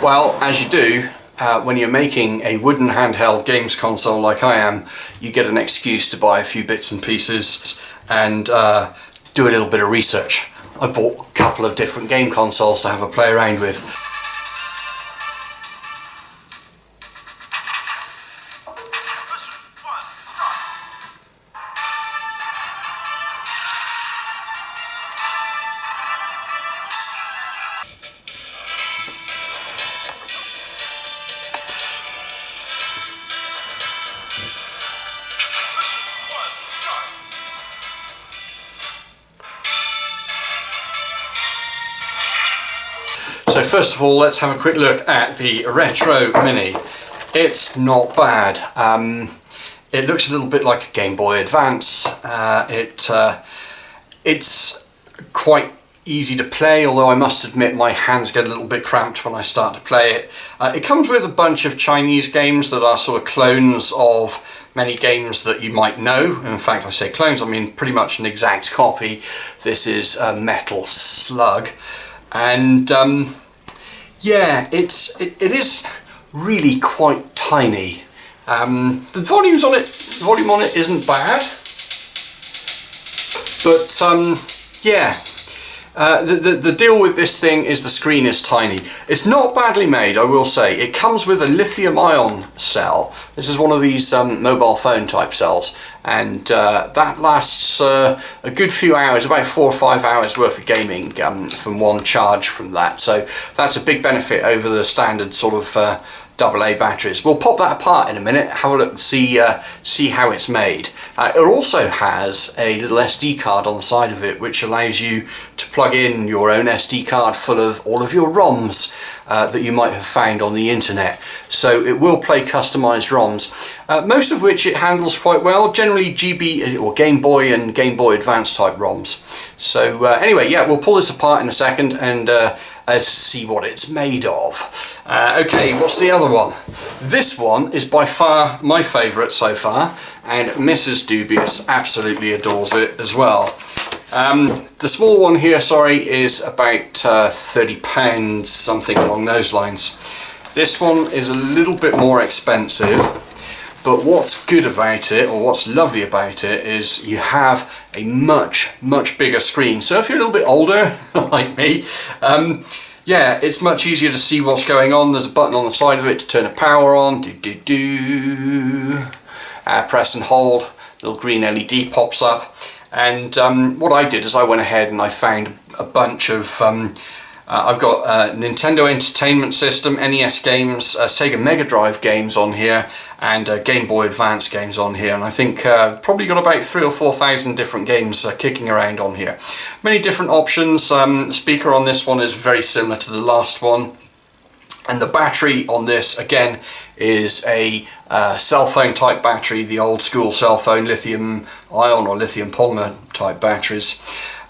Well, as you do, when you're making a wooden handheld games console like I am, you get an excuse to buy a few bits and pieces and do a little bit of research. I bought a couple of different game consoles to have a play around with. So first of all, let's have a quick look at the Retro Mini. It's not bad. It looks a little bit like a Game Boy Advance. It's quite easy to play, although I must admit my hands get a little bit cramped when I start to play it. It comes with a bunch of Chinese games that are sort of clones of many games that you might know. In fact, I say clones, I mean pretty much an exact copy. This is Metal Slug. And yeah, it is really quite tiny. The volume on it isn't bad, but yeah, the deal with this thing is the screen is tiny. It's not badly made, I will say. It comes with a lithium-ion cell. This is one of these mobile phone type cells, and that lasts a good few hours, about 4 or 5 hours worth of gaming from one charge from that. So that's a big benefit over the standard sort of AA batteries. We'll pop that apart in a minute, have a look and see how it's made. It also has a little SD card on the side of it, which allows you to plug in your own SD card full of all of your ROMs that you might have found on the internet. So it will play customized ROMs, most of which it handles quite well, generally GB or Game Boy and Game Boy Advance type ROMs. So anyway, yeah, we'll pull this apart in a second and let's see what it's made of. Okay, what's the other one? This one is by far my favourite so far, and Mrs. Dubious absolutely adores it as well. The small one here, sorry, is about £30, something along those lines. This one is a little bit more expensive, but what's good about it, or what's lovely about it, is you have a much bigger screen. So if you're a little bit older, like me, yeah, it's much easier to see what's going on. There's a button on the side of it to turn the power on. Press and hold, little green LED pops up. And what I did is I went ahead and I found a bunch of I've got Nintendo Entertainment System, NES games, Sega Mega Drive games on here, and Game Boy Advance games on here, and I think probably got about 3,000 or 4,000 different games kicking around on here. Many different options. The speaker on this one is very similar to the last one, and the battery on this again is a cell phone type battery, the old school cell phone lithium ion or lithium polymer type batteries.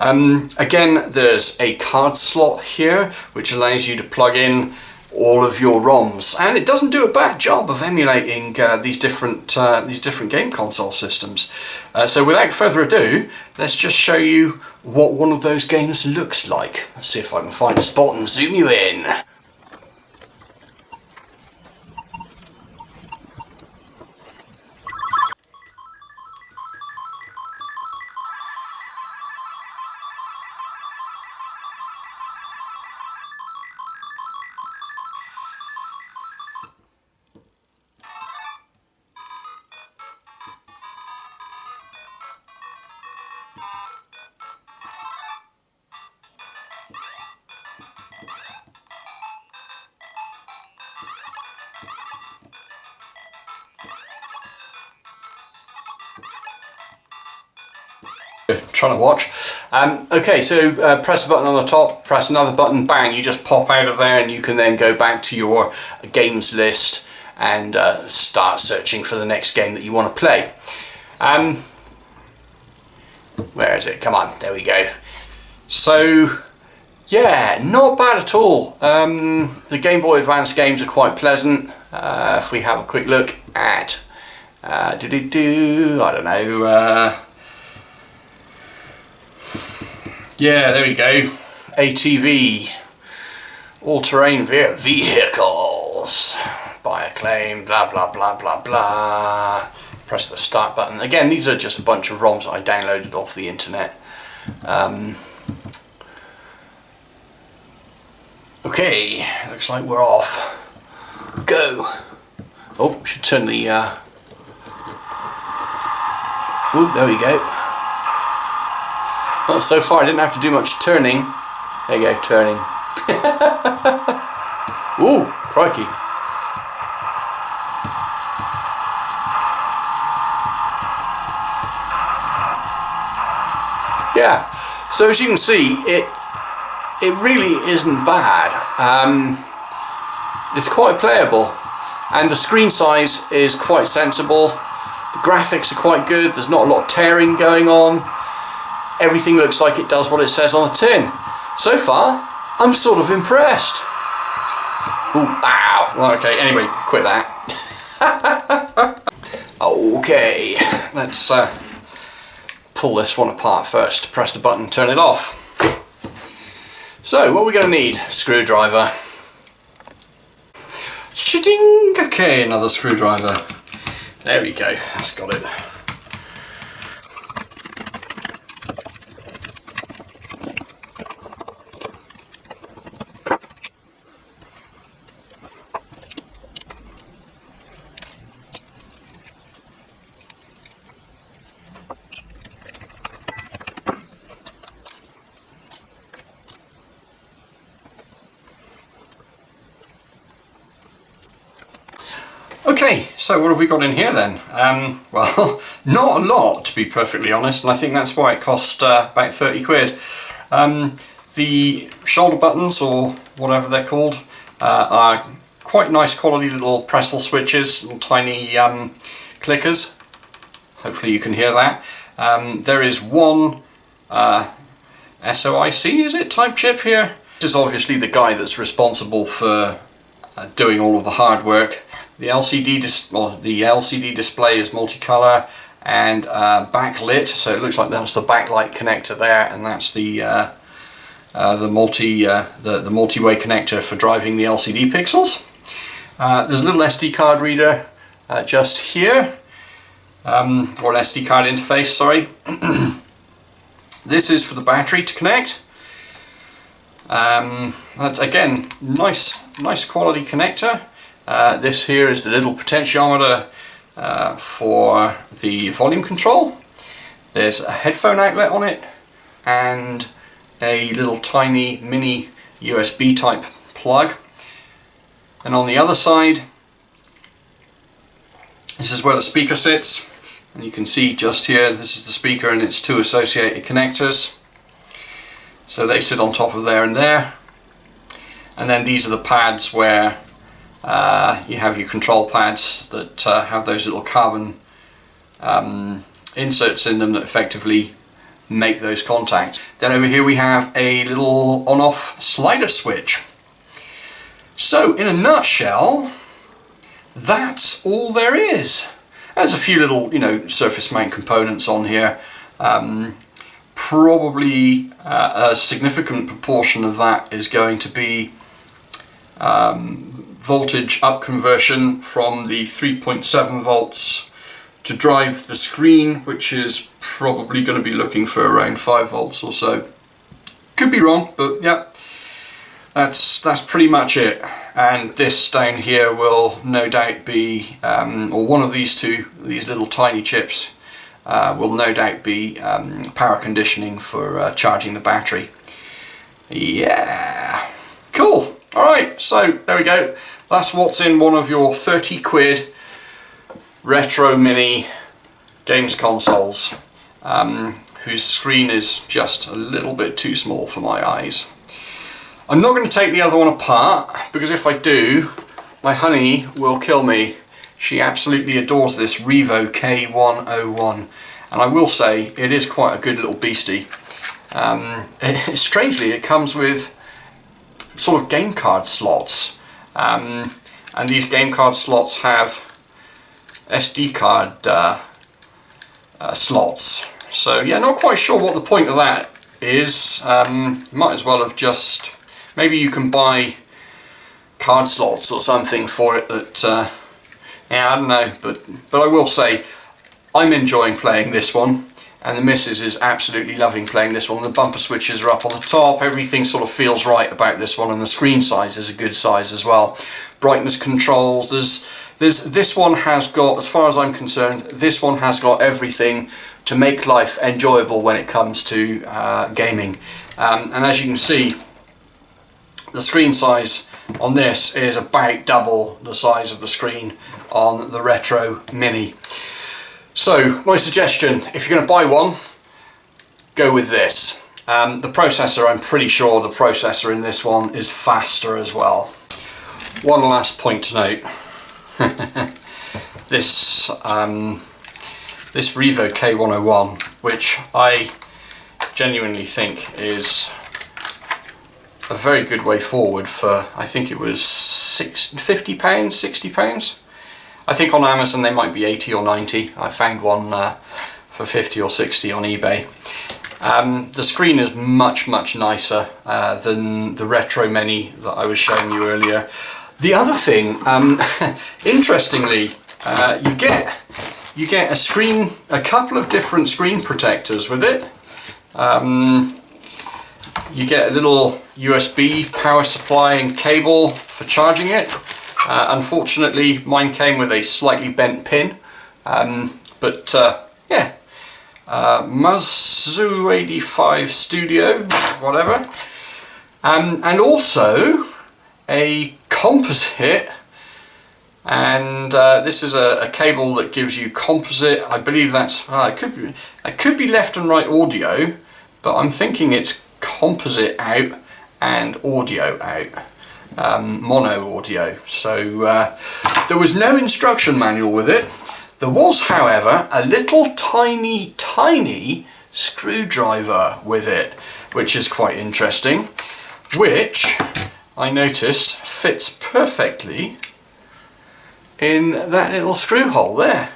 Again, there's a card slot here which allows you to plug in all of your ROMs, and it doesn't do a bad job of emulating these different game console systems. So without further ado, let's just show you what one of those games looks like. Let's see if I can find a spot and zoom you in. Trying to watch. Okay, so press a button on the top, press another button, bang, you just pop out of there, and you can then go back to your games list and start searching for the next game that you want to play. Where is it? Come on, there we go. So yeah, not bad at all. The Game Boy Advance games are quite pleasant. If we have a quick look at I don't know, yeah, there we go. ATV, all-terrain vehicles, buy a claim, blah blah blah blah blah. Press the start button. Again, these are just a bunch of ROMs that I downloaded off the internet. Okay, looks like we're off. Go. Oh, should turn the oh, there we go. Well, so far I didn't have to do much turning. There you go, turning. Ooh, crikey. Yeah, so as you can see, it really isn't bad. It's quite playable, and the screen size is quite sensible. The graphics are quite good. There's not a lot of tearing going on. Everything looks like it does what it says on the tin. So far, I'm sort of impressed. Ooh, ow. Well, okay, anyway, quit that. Okay, let's pull this one apart first. Press the button, turn it off. So, what are we going to need? Screwdriver. Shitting! Okay, another screwdriver. There we go, that's got it. Okay, so what have we got in here then? Well, not a lot, to be perfectly honest, and I think that's why it cost about 30 quid. The shoulder buttons, or whatever they're called, are quite nice quality little Pressel switches, little tiny clickers. Hopefully you can hear that. There is one SOIC, is it, type chip here? This is obviously the guy that's responsible for doing all of the hard work. The LCD display is multicolour and backlit, so it looks like that's the backlight connector there, and that's the multi-way connector for driving the LCD pixels. There's a little SD card reader just here, or an SD card interface, sorry. This is for the battery to connect. That's again nice quality connector. This here is the little potentiometer for the volume control. There's a headphone outlet on it and a little tiny mini USB type plug. And on the other side, this is where the speaker sits, and you can see just here, this is the speaker and its two associated connectors. So they sit on top of there and there. And then these are the pads where you have your control pads that have those little carbon inserts in them that effectively make those contacts. Then over here we have a little on-off slider switch. So in a nutshell, that's all there is. There's a few little, surface mount components on here. Probably a significant proportion of that is going to be voltage up conversion from the 3.7 volts to drive the screen, which is probably going to be looking for around 5 volts or so. Could be wrong, but yeah, that's pretty much it. And this down here will no doubt be, or one of these little tiny chips will no doubt be power conditioning for charging the battery. Yeah, cool. Alright, so there we go. That's what's in one of your 30 quid retro mini games consoles, whose screen is just a little bit too small for my eyes. I'm not going to take the other one apart, because if I do, my honey will kill me. She absolutely adores this Revo K101, and I will say it is quite a good little beastie. Strangely, it comes with sort of game card slots, and these game card slots have SD card slots. So yeah, not quite sure what the point of that is. Might as well have just, maybe you can buy card slots or something for it that, yeah, I don't know, but I will say I'm enjoying playing this one, and the missus is absolutely loving playing this one. The bumper switches are up on the top, everything sort of feels right about this one, and the screen size is a good size as well. Brightness controls, this one has got, as far as I'm concerned, this one has got everything to make life enjoyable when it comes to gaming. And as you can see, the screen size on this is about double the size of the screen on the Retro Mini. So my suggestion, if you're going to buy one, go with this. The processor, I'm pretty sure the processor in this one is faster as well. One last point to note. This Revo K101, which I genuinely think is a very good way forward for, I think it was £50, £60. I think on Amazon they might be 80 or 90. I found one for 50 or 60 on eBay. The screen is much nicer than the Retro Mini that I was showing you earlier. The other thing, interestingly, you get a couple of different screen protectors with it. You get a little USB power supply and cable for charging it. Unfortunately, mine came with a slightly bent pin, but yeah, Muzzu 85 Studio, whatever, and also a composite, and this is a cable that gives you composite. I believe that's it could be left and right audio, but I'm thinking it's composite out and audio out, mono audio. So there was no instruction manual with it. There was, however, a little tiny screwdriver with it, which is quite interesting, which I noticed fits perfectly in that little screw hole there.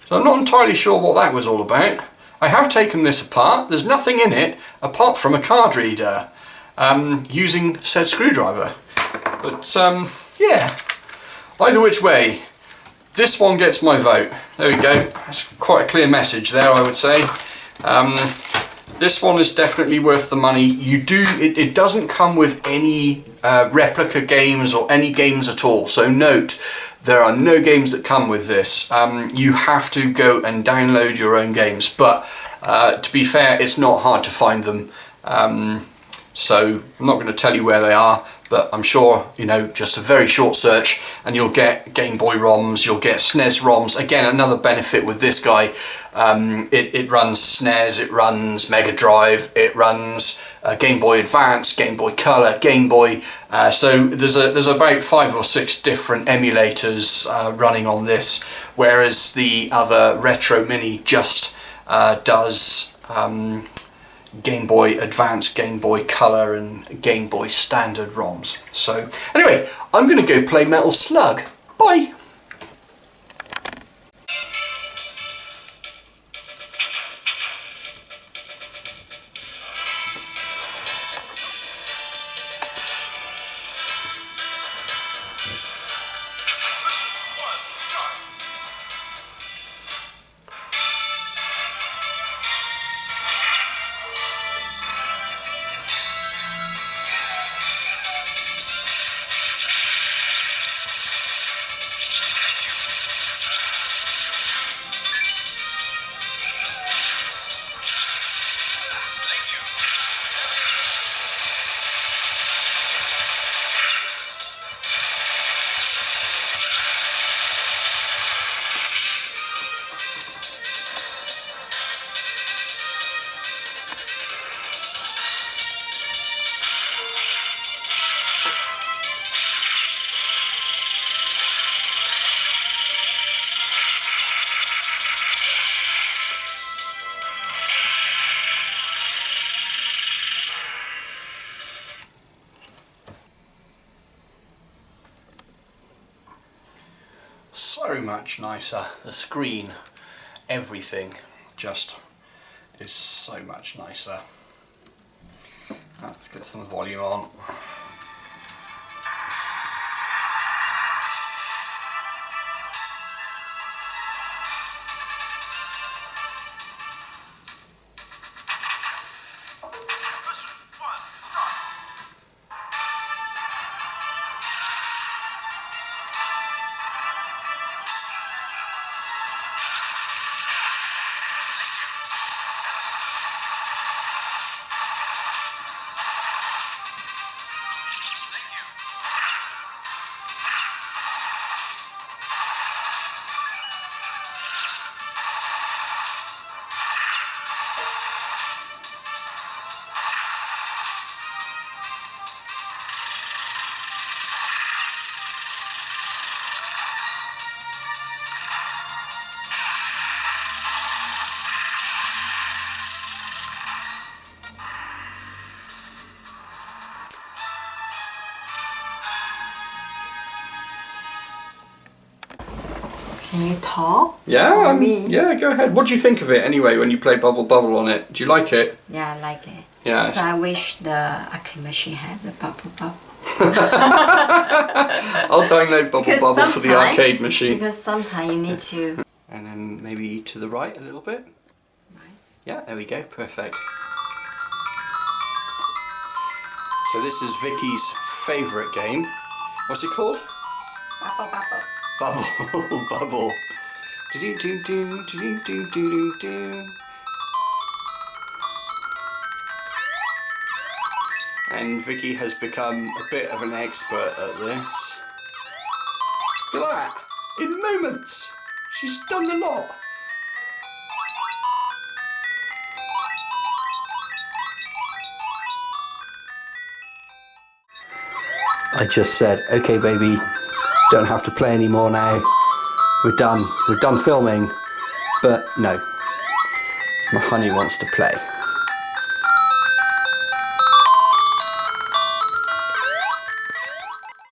So I'm not entirely sure what that was all about. I have taken this apart. There's nothing in it apart from a card reader using said screwdriver. But yeah, either which way, this one gets my vote. There we go. That's quite a clear message there, I would say. This one is definitely worth the money. It doesn't come with any replica games or any games at all. So note, there are no games that come with this. You have to go and download your own games. But to be fair, it's not hard to find them. So I'm not going to tell you where they are, but I'm sure, you know, just a very short search and you'll get Game Boy ROMs, you'll get SNES ROMs. Again, another benefit with this guy, it runs SNES, it runs Mega Drive, it runs Game Boy Advance, Game Boy Color, Game Boy. So there's about 5 or 6 different emulators running on this, whereas the other Retro Mini just does Game Boy Advance, Game Boy Color and Game Boy Standard ROMs. So anyway, I'm going to go play Metal Slug. Bye! So much nicer. The screen, everything just is so much nicer. Let's get some volume on. Can you talk? Yeah, for me? yeah, go ahead. What do you think of it anyway when you play Bubble Bubble on it? Do you like it? Yeah, I like it. Yeah. So I wish the arcade machine had the Bubble Bubble. I'll download Bubble Bubble for the arcade machine. Because sometimes you need to... And then maybe to the right a little bit. Right. Yeah, there we go, perfect. So this is Vicky's favourite game. What's it called? Bubble Bubble. Bubble, bubble. Do-do-do-do-do-do-do-do. And Vicky has become a bit of an expert at this. Look at that! In moments! She's done the lot! I just said, okay baby, don't have to play anymore now. We're done filming. But no, my honey wants to play.